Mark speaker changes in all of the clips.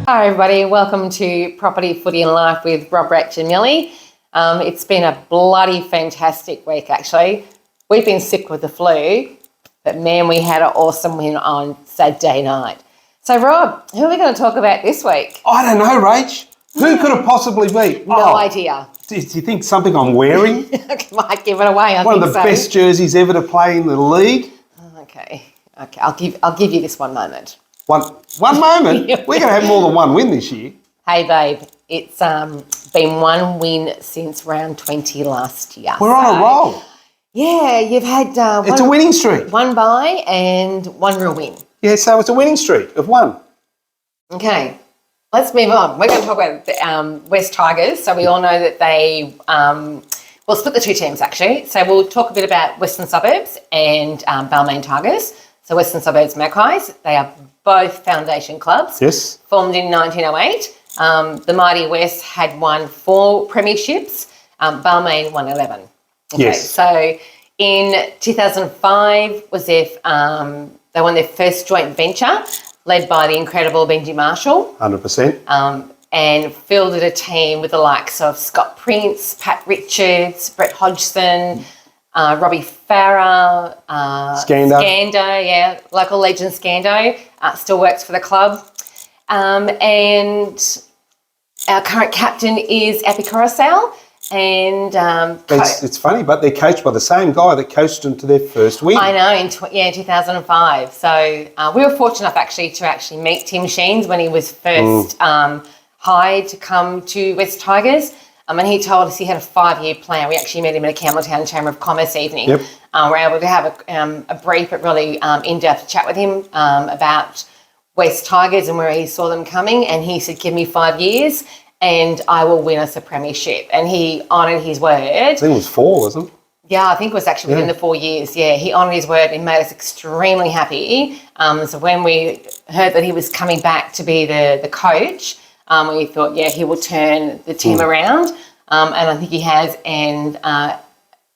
Speaker 1: Hi everybody, welcome to Property, Footy and Life with Rob, Rach and Millie. It's been a bloody fantastic week actually. We've been sick with the flu, but man, we had an awesome win on Saturday night. So Rob, who are we going to talk about this week?
Speaker 2: I don't know, Rach. Who could it possibly be?
Speaker 1: No idea.
Speaker 2: Do you think something I'm wearing?
Speaker 1: Might give it away, I
Speaker 2: One
Speaker 1: think
Speaker 2: of the best jerseys ever to play in the league?
Speaker 1: Okay, I'll give you this one moment.
Speaker 2: One moment? We're going to have more than one win this year.
Speaker 1: Hey babe, it's been one win since round 20 last year.
Speaker 2: We're on a roll.
Speaker 1: Yeah, you've had
Speaker 2: It's a winning streak.
Speaker 1: one bye and one real win.
Speaker 2: Yeah, so it's a winning streak of one.
Speaker 1: Okay, let's move on. We're going to talk about the West Tigers. So we all know that they, we'll split the two teams actually. So we'll talk a bit about Western Suburbs and Balmain Tigers. So Western Suburbs Magpies, they are both foundation clubs.
Speaker 2: Yes.
Speaker 1: Formed in 1908. The Mighty West had won 4 premierships. Balmain won 11. Okay,
Speaker 2: Yes.
Speaker 1: So in 2005 was their, they won their first joint venture led by the incredible Benji Marshall.
Speaker 2: 100%.
Speaker 1: And fielded a team with the likes of Scott Prince, Pat Richards, Brett Hodgson, Robbie Farah,
Speaker 2: Scando,
Speaker 1: yeah, local legend Scando, still works for the club. And our current captain is Epi Coruscant. And
Speaker 2: it's funny, but they're coached by the same guy that coached them to their first win.
Speaker 1: I know, in 2005. So we were fortunate enough actually to meet Tim Sheens when he was first hired to come to West Tigers. And he told us he had a 5-year plan. We actually met him at a Campbelltown Chamber of Commerce evening.
Speaker 2: Yep.
Speaker 1: We were able to have a brief but really in-depth chat with him about West Tigers and where he saw them coming. And he said, give me 5 years and I will win us a premiership. And he honoured his word.
Speaker 2: I think it was 4, wasn't it?
Speaker 1: Yeah, I think it was actually within the 4 years. Yeah, he honoured his word and made us extremely happy. So when we heard that he was coming back to be the coach, we thought, yeah, he will turn the team around. And I think he has. And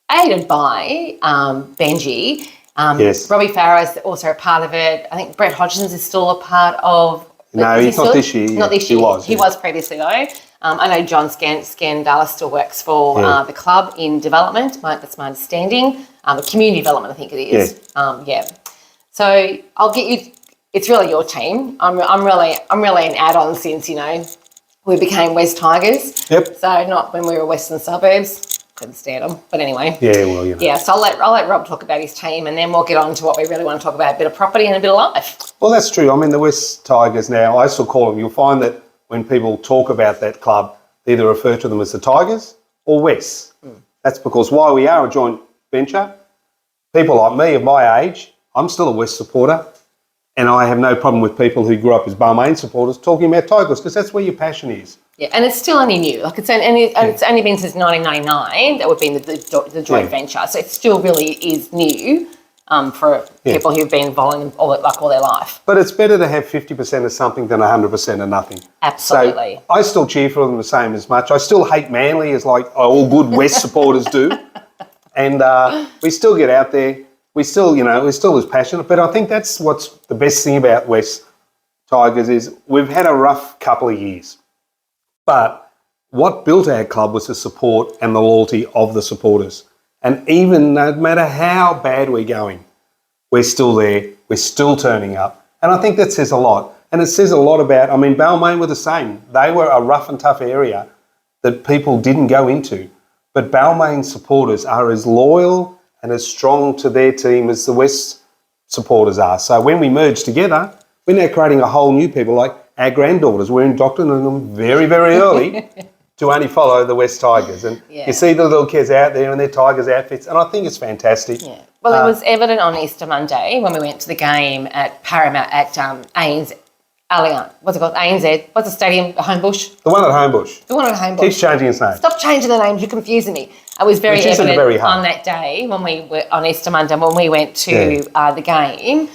Speaker 1: aided by Benji.
Speaker 2: Yes.
Speaker 1: Robbie Farah is also a part of it. I think Brett Hodgson is still a part of...
Speaker 2: No, he's not this year.
Speaker 1: Not this year.
Speaker 2: He was
Speaker 1: previously though. I know John Scandala still works for the club in development. That's my understanding. Community development, I think it is. Yeah. So I'll get you. It's really your team. I'm really an add-on since we became West Tigers.
Speaker 2: Yep.
Speaker 1: So not when we were Western Suburbs. Couldn't stand them. But anyway.
Speaker 2: Yeah. Well,
Speaker 1: Yeah. So I'll let Rob talk about his team, and then we'll get on to what we really want to talk about: a bit of property and a bit of life.
Speaker 2: Well, that's true. I mean, the West Tigers now, I still call them, you'll find that when people talk about that club, they either refer to them as the Tigers or West. That's because while we are a joint venture, people like me of my age, I'm still a West supporter, and I have no problem with people who grew up as Balmain supporters talking about Tigers because that's where your passion is.
Speaker 1: Yeah, and it's still only new. Like it's only been since 1999 that we've been the joint venture. So it still really is new for people who've been following all their life.
Speaker 2: But it's better to have 50% of something than 100% of nothing.
Speaker 1: Absolutely.
Speaker 2: So I still cheer for them the same as much. I still hate Manly as like all good West supporters do. And we still get out there. We're still as passionate. But I think that's what's the best thing about West Tigers is we've had a rough couple of years. But what built our club was the support and the loyalty of the supporters. And even no matter how bad we're going, we're still there, we're still turning up. And I think that says a lot. And it says a lot about, Balmain were the same. They were a rough and tough area that people didn't go into. But Balmain supporters are as loyal and as strong to their team as the West supporters are. So when we merge together, we're now creating a whole new people like our granddaughters. We're indoctrinating them very, very early to only follow the West Tigers. And you see the little kids out there in their Tigers outfits, and I think it's fantastic.
Speaker 1: Yeah. Well, it was evident on Easter Monday when we went to the game at Paramount at ANZ. Allianz. What's it called? ANZ. What's the stadium? Homebush?
Speaker 2: The one at Homebush.
Speaker 1: The one at Homebush.
Speaker 2: Keeps changing its name.
Speaker 1: Stop changing the names. You're confusing me. It was very evident
Speaker 2: very hard.
Speaker 1: on that day when we were on Easter Monday when we went to the game.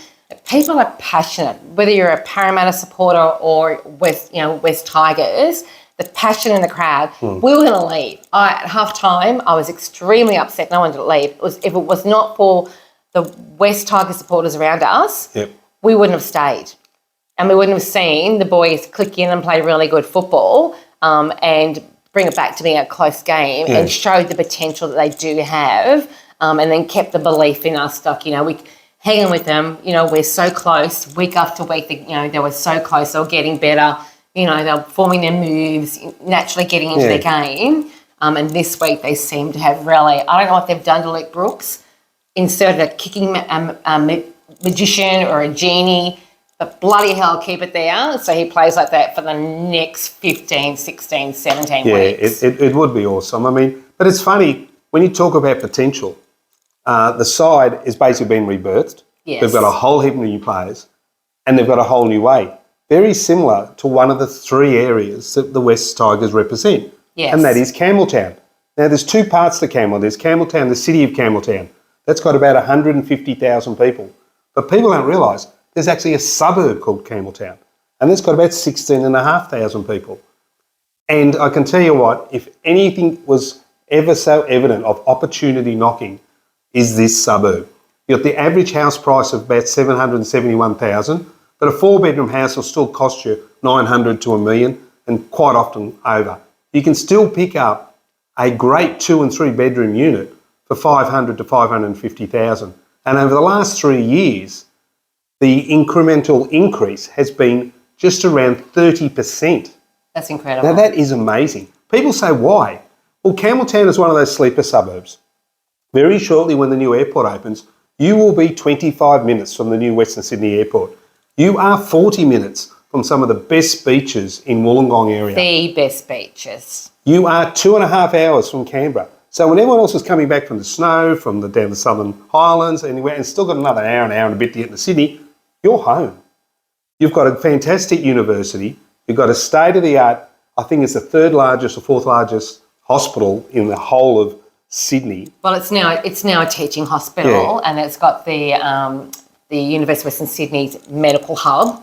Speaker 1: People are passionate, whether you're a Parramatta supporter or West Tigers. The passion in the crowd. We were going to leave. At half time, I was extremely upset. No one wanted to leave. If it was not for the West Tigers supporters around us, we wouldn't have stayed. and we wouldn't have seen the boys click in and play really good football and bring it back to being a close game and show the potential that they do have, and then kept the belief in us, like, we hanging with them, we're so close week after week, they were so close, they were getting better, they were forming their moves, naturally getting into their game. And this week they seem to have really, I don't know what they've done to Luke Brooks, inserted a kicking magician or a genie, but bloody hell, keep it there so he plays like that for the next 15, 16, 17 weeks.
Speaker 2: Yeah, it would be awesome. I mean, but it's funny, when you talk about potential, the side is basically been rebirthed.
Speaker 1: Yes.
Speaker 2: They've got a whole heap of new players and they've got a whole new way. Very similar to one of the three areas that the West Tigers represent.
Speaker 1: Yes.
Speaker 2: And that is Campbelltown. Now, there's two parts to Campbell. There's Campbelltown, the city of Campbelltown. That's got about 150,000 people. But people don't realise there's actually a suburb called Campbelltown, and that's got about 16,500 people. And I can tell you what, if anything was ever so evident of opportunity knocking, is this suburb. You've got the average house price of about 771,000, but a 4-bedroom house will still cost you 900 to $1 million, and quite often over. You can still pick up a great 2 and 3 bedroom unit for 500 to 550,000. And over the last 3 years, the incremental increase has been just around 30%.
Speaker 1: That's incredible.
Speaker 2: Now that is amazing. People say, why? Well, Campbelltown is one of those sleeper suburbs. Very shortly when the new airport opens, you will be 25 minutes from the new Western Sydney airport. You are 40 minutes from some of the best beaches in Wollongong area.
Speaker 1: The best beaches.
Speaker 2: You are 2.5 hours from Canberra. So when everyone else is coming back from the snow, from down the Southern Highlands, anywhere, and still got another hour and a bit to get to Sydney, you're home. You've got a fantastic university. You've got a state-of-the-art, I think it's the 3rd largest or 4th largest hospital in the whole of Sydney.
Speaker 1: Well, it's now a teaching hospital, and it's got the University of Western Sydney's medical hub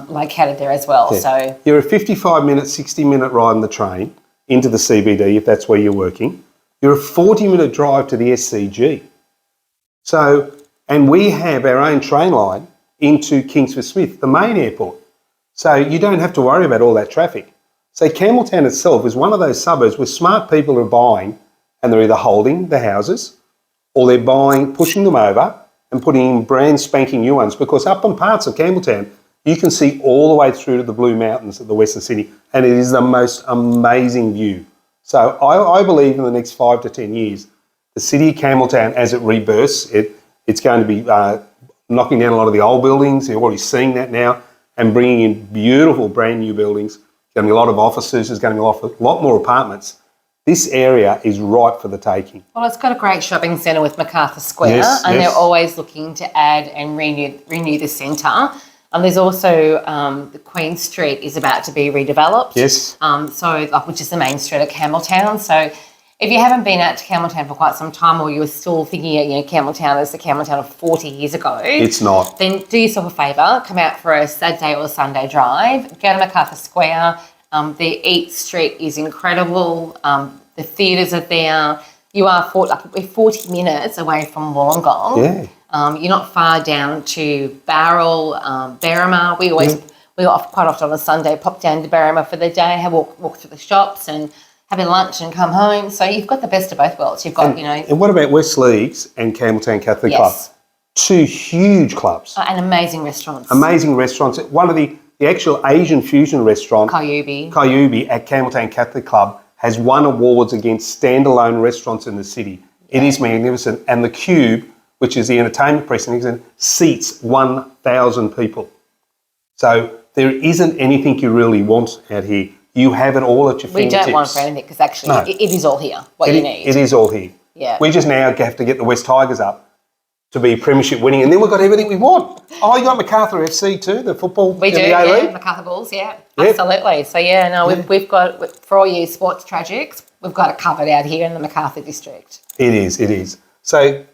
Speaker 1: located there as well.
Speaker 2: Yeah.
Speaker 1: So
Speaker 2: you're a 55-minute, 60-minute ride on the train into the CBD if that's where you're working. You're a 40-minute drive to the SCG. So, and we have our own train line into Kingsford Smith, the main airport. So you don't have to worry about all that traffic. So Campbelltown itself is one of those suburbs where smart people are buying, and they're either holding the houses or they're buying, pushing them over and putting in brand spanking new ones, because up in parts of Campbelltown, you can see all the way through to the Blue Mountains at the Western Sydney, and it is the most amazing view. So I believe in the next 5 to 10 years, the city of Campbelltown, as it rebirths, it's going to be knocking down a lot of the old buildings. You're already seeing that now, and bringing in beautiful brand new buildings. There's going to be a lot of offices. There's going to be a lot more apartments. This area is ripe for the taking.
Speaker 1: Well, it's got a great shopping centre with MacArthur Square, and they're always looking to add and renew the centre. There's also the Queen Street is about to be redeveloped.
Speaker 2: Yes.
Speaker 1: Which is the main street of Campbelltown. So if you haven't been out to Campbelltown for quite some time, or you're still thinking, Campbelltown is the Campbelltown of 40 years ago. It's not. Then do yourself a favour, come out for a Saturday or Sunday drive, go to MacArthur Square. The Eat Street is incredible. The theatres are there. You are we're 40 minutes away from Wollongong.
Speaker 2: Yeah.
Speaker 1: You're not far down to Barrel, Berrima. We quite often on a Sunday pop down to Berrima for the day, have walk through the shops and have a lunch and come home. So you've got the best of both worlds. You've got,
Speaker 2: And what about West Leagues and Campbelltown Catholic Club? Two huge clubs.
Speaker 1: And amazing restaurants.
Speaker 2: Amazing restaurants. One of the actual Asian fusion restaurant,
Speaker 1: Kayubi
Speaker 2: at Campbelltown Catholic Club, has won awards against standalone restaurants in the city. It is magnificent. And the Cube, which is the entertainment precinct, seats 1,000 people. So there isn't anything you really want out here. You have it all at your fingertips.
Speaker 1: We don't want for anything, because actually it is all here, what you need.
Speaker 2: It is all here.
Speaker 1: Yeah.
Speaker 2: We just now have to get the West Tigers up to be premiership winning, and then we've got everything we want. Oh, you got MacArthur FC too, the football.
Speaker 1: We do,
Speaker 2: the A-League?
Speaker 1: MacArthur Bulls, absolutely. So we've got, for all you sports tragics, we've got it covered out here in the MacArthur district.
Speaker 2: It is. So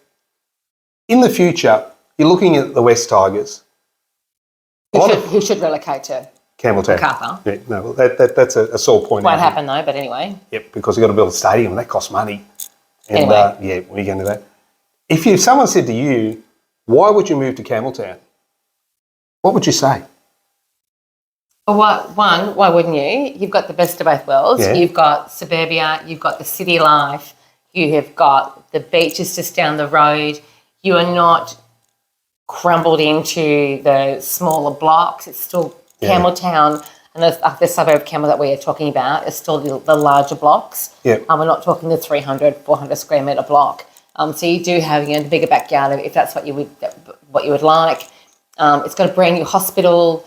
Speaker 2: in the future, you're looking at the West Tigers.
Speaker 1: Who should relocate to
Speaker 2: Campbelltown.
Speaker 1: MacArthur.
Speaker 2: Yeah, no, that's a sore point.
Speaker 1: Won't happen though, but anyway.
Speaker 2: Yep, because you've got to build a stadium and that costs money. And
Speaker 1: anyway.
Speaker 2: we're going to do that. If someone said to you, why would you move to Campbelltown? What would you say?
Speaker 1: Well, why wouldn't you? You've got the best of both worlds.
Speaker 2: Yeah.
Speaker 1: You've got suburbia, you've got the city life, you have got the beaches just down the road. You are not crumbled into the smaller blocks. It's still Campbelltown, and the suburb of Campbell that we are talking about is still the larger blocks.
Speaker 2: Yeah.
Speaker 1: We're not talking the 300, 400 square metre block. So you do have the bigger backyard if that's what you would like. It's got a brand new hospital.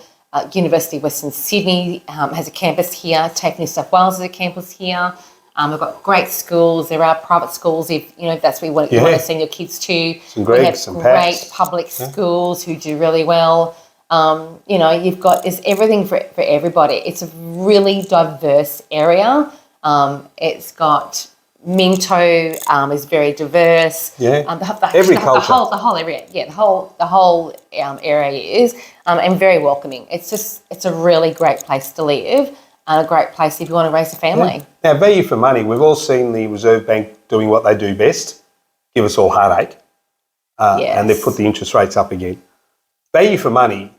Speaker 1: University of Western Sydney has a campus here. TAFE New South Wales has a campus here. We've got great schools. There are private schools if that's where you want to send your kids to. We have great public schools who do really well. There's everything for everybody. It's a really diverse area. It's got Minto is very diverse.
Speaker 2: Yeah.
Speaker 1: Every culture. The whole area. Yeah, the whole area is and very welcoming. It's a really great place to live and a great place if you want to raise a family.
Speaker 2: Yeah. Now, value for money. We've all seen the Reserve Bank doing what they do best, give us all heartache, and they've put the interest rates up again. Value for money,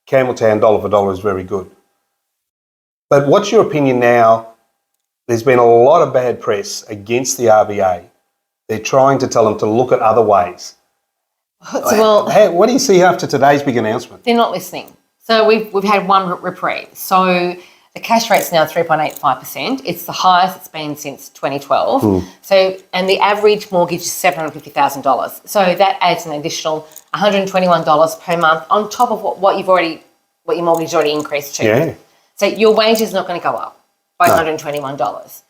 Speaker 2: Campbelltown dollar for dollar is very good. But what's your opinion now? There's been a lot of bad press against the RBA. They're trying to tell them to look at other ways.
Speaker 1: Well,
Speaker 2: what do you see after today's big announcement?
Speaker 1: They're not listening. So we've had one reprieve. So the cash rate's now 3.85%. It's the highest it's been since 2012. So and the average mortgage is $750,000. So that adds an additional $121 per month on top of what your mortgage already increased to.
Speaker 2: Yeah.
Speaker 1: So your wage is not going to go up by $121.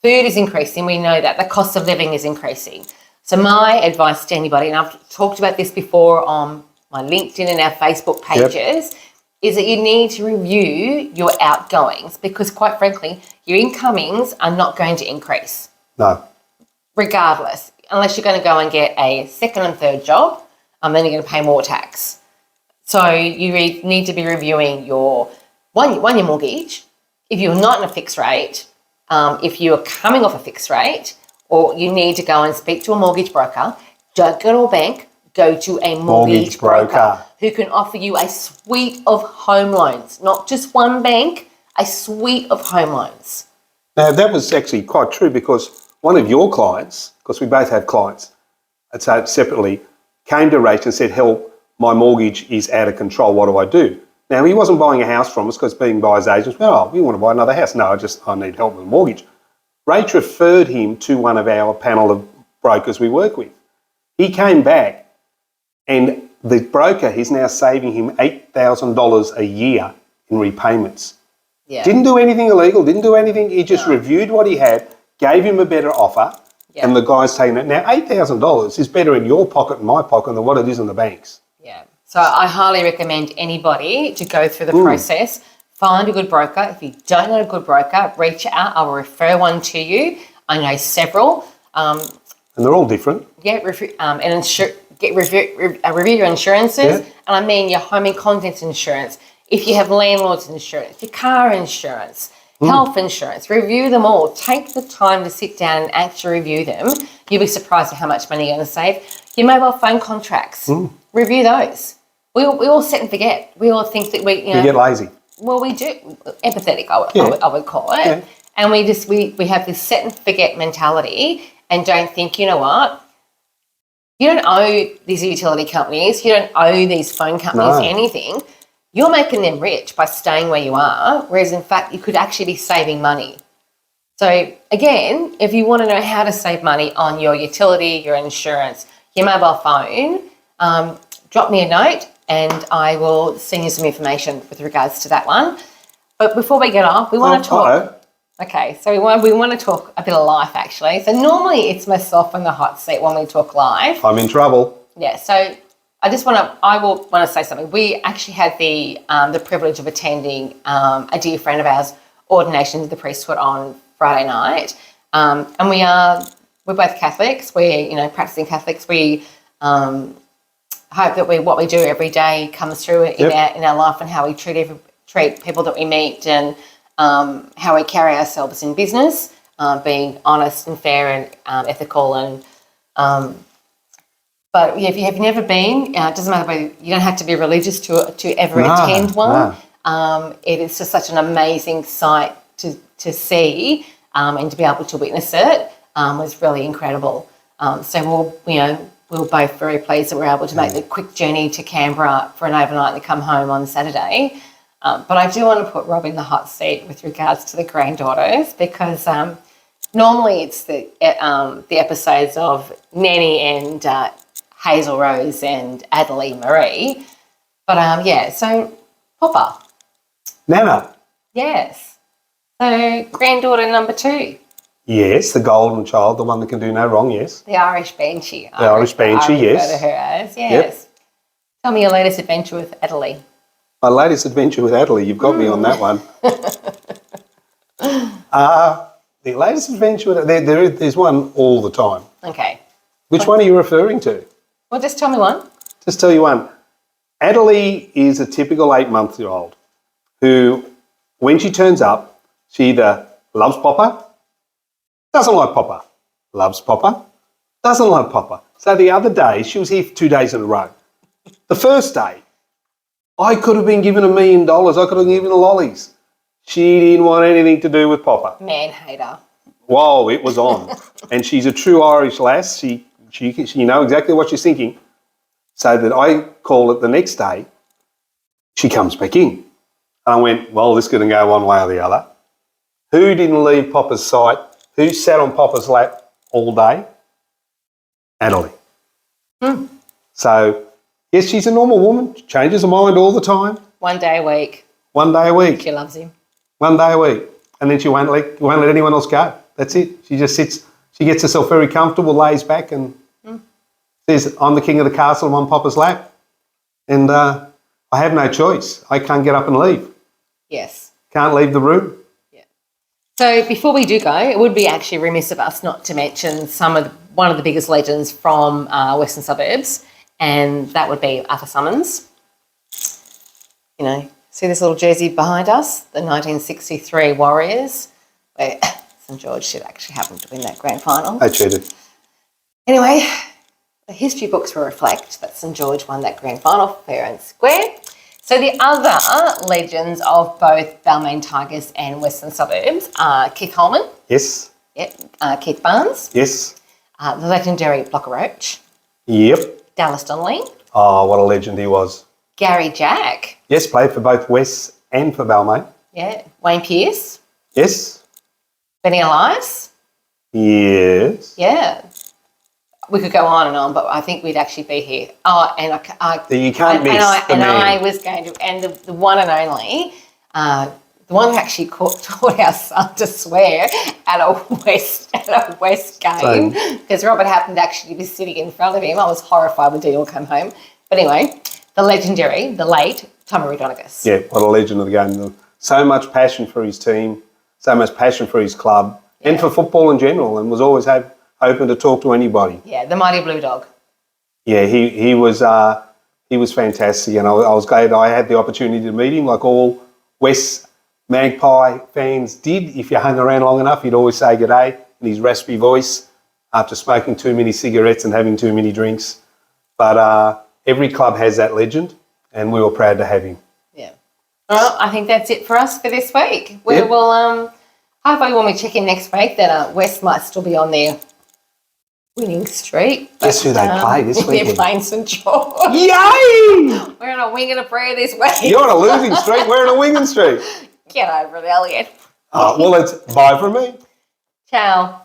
Speaker 1: Food is increasing. We know that. The cost of living is increasing. So my advice to anybody, and I've talked about this before on my LinkedIn and our Facebook pages, is that you need to review your outgoings because, quite frankly, your incomings are not going to increase.
Speaker 2: No.
Speaker 1: Regardless, unless you're going to go and get a second and third job, then you're going to pay more tax. So you need to be reviewing your mortgage. If you're not in a fixed rate, if you are coming off a fixed rate, or you need to go and speak to a mortgage broker, don't go to a bank, go to a mortgage broker who can offer you a suite of home loans, not just one bank, a suite of home loans.
Speaker 2: Now, that was actually quite true because one of your clients, because we both have clients, I'd say it separately, came to Rach and said, help, my mortgage is out of control, what do I do? Now, he wasn't buying a house from us because being buyer's agents, we want to buy another house. No, I need help with a mortgage. Rach referred him to one of our panel of brokers we work with. He came back and the broker is now saving him $8,000 a year in repayments.
Speaker 1: Yeah.
Speaker 2: Didn't do anything illegal, didn't do anything. He just reviewed what he had, gave him a better offer, and the guy's taking it. Now, $8,000 is better in your pocket and my pocket than what it is in the banks.
Speaker 1: Yeah. So I highly recommend anybody to go through the process, find a good broker. If you don't know a good broker, reach out. I will refer one to you. I know several.
Speaker 2: And they're all different.
Speaker 1: Yeah, review your insurances. Yeah. And I mean your home and contents insurance. If you have landlord's insurance, your car insurance, health insurance, review them all. Take the time to sit down and actually review them. You'll be surprised at how much money you're going to save. Your mobile phone contracts, review those. We all set and forget. We all think that we
Speaker 2: get lazy.
Speaker 1: Well, we do. Empathetic, I would call it. Yeah. And we have this set and forget mentality and don't think, you know what, you don't owe these utility companies, you don't owe these phone companies anything. You're making them rich by staying where you are, whereas in fact you could actually be saving money. So again, if you want to know how to save money on your utility, your insurance, your mobile phone, drop me a note and I will send you some information with regards to that one. But before we get off, we want to talk. Okay, so we want to talk a bit of life actually. So normally it's myself in the hot seat when we talk life.
Speaker 2: I'm in trouble.
Speaker 1: Yeah, so I will want to say something. We actually had the privilege of attending a dear friend of ours' ordination to the priesthood on Friday night. And we're both Catholics. We're practicing Catholics. We hope that what we do every day comes through in our life and how we treat people that we meet and how we carry ourselves in business, being honest and fair and ethical and. But if you have never been, it doesn't matter whether you don't have to be religious to ever attend one. It is just such an amazing sight to see and to be able to witness it was really incredible. So we were both very pleased that we were able to make the quick journey to Canberra for an overnight and come home on Saturday. But I do want to put Rob in the hot seat with regards to the granddaughters because normally it's the episodes of Nanny and Hazel Rose and Adelaide Marie. But so Popper.
Speaker 2: Nana.
Speaker 1: Yes. So granddaughter number 2.
Speaker 2: Yes, the golden child, the one that can do no wrong, yes.
Speaker 1: The Irish Banshee.
Speaker 2: The Irish Banshee,
Speaker 1: I refer
Speaker 2: yes.
Speaker 1: to her as, yes.
Speaker 2: Yep.
Speaker 1: Tell me your latest adventure with Adelaide.
Speaker 2: My latest adventure with Adelaide, you've got me on that one. The latest adventure with there's one all the time.
Speaker 1: Okay.
Speaker 2: Which one are you referring to?
Speaker 1: Well, just tell me one.
Speaker 2: Just tell you one. Adelaide is a typical 8-month-old who, when she turns up, she either loves Popper, doesn't like Popper, loves Popper, doesn't like Popper. So the other day, she was here for 2 days in a row. The first day, I could have been given $1 million. I could have been given lollies. She didn't want anything to do with Popper.
Speaker 1: Man hater.
Speaker 2: Whoa, it was on. And she's a true Irish lass. She know exactly what she's thinking. So that I call it the next day, she comes back in. And I went, well, this is going to go one way or the other. Who didn't leave Popper's sight? Who sat on Popper's lap all day? Adelaide. So, yes, she's a normal woman. She changes her mind all the time.
Speaker 1: 1 day a week.
Speaker 2: 1 day a week.
Speaker 1: She loves him.
Speaker 2: 1 day a week. And then she won't let anyone else go. That's it. She just sits. She gets herself very comfortable, lays back and says, I'm the king of the castle, I'm on Popper's lap. And I have no choice. I can't get up and leave.
Speaker 1: Yes.
Speaker 2: Can't leave the room.
Speaker 1: Yeah. So before we do go, it would be actually remiss of us not to mention one of the biggest legends from Western Suburbs, and that would be Arthur Summons. You know, see this little jersey behind us? The 1963 Warriors, where St George did actually happen to win that grand final.
Speaker 2: They cheated.
Speaker 1: Anyway, the history books will reflect that St George won that grand final fair and square. So the other legends of both Balmain Tigers and Western Suburbs are Keith Holman.
Speaker 2: Yes.
Speaker 1: Yep. Keith Barnes.
Speaker 2: Yes.
Speaker 1: The legendary Blocker Roach.
Speaker 2: Yep.
Speaker 1: Dallas Donnelly.
Speaker 2: Oh, what a legend he was.
Speaker 1: Gary Jack.
Speaker 2: Yes, played for both West and for Balmain.
Speaker 1: Yeah. Wayne Pearce.
Speaker 2: Yes.
Speaker 1: Benny Elias.
Speaker 2: Yes.
Speaker 1: Yeah. We could go on and on, but I think we'd actually be here. Oh, and
Speaker 2: You can't miss the man.
Speaker 1: I was going to, and the one and only, the one who actually taught our son to swear at a West game, because Robert happened actually to be sitting in front of him. I was horrified when Daniel came home. But anyway, the legendary, the late Tommy Rodonicus.
Speaker 2: Yeah, what a legend of the game. So much passion for his team, so much passion for his club, and for football in general, and was always open to talk to anybody.
Speaker 1: Yeah, the mighty blue dog.
Speaker 2: Yeah, he was fantastic, and I was glad I had the opportunity to meet him, like all West Magpie fans did. If you hung around long enough, he'd always say good day in his raspy voice after smoking too many cigarettes and having too many drinks. But every club has that legend, and we were proud to have him.
Speaker 1: Yeah. Well, I think that's it for us for this week. We will hopefully when we check in next week that West might still be on their winning streak.
Speaker 2: Guess who they play this weekend?
Speaker 1: They're playing St George.
Speaker 2: Yay!
Speaker 1: We're on a wing and a prayer this week.
Speaker 2: You're on a losing streak, we're on a winning streak.
Speaker 1: Get over it, Elliot.
Speaker 2: Well, it's bye from me.
Speaker 1: Ciao.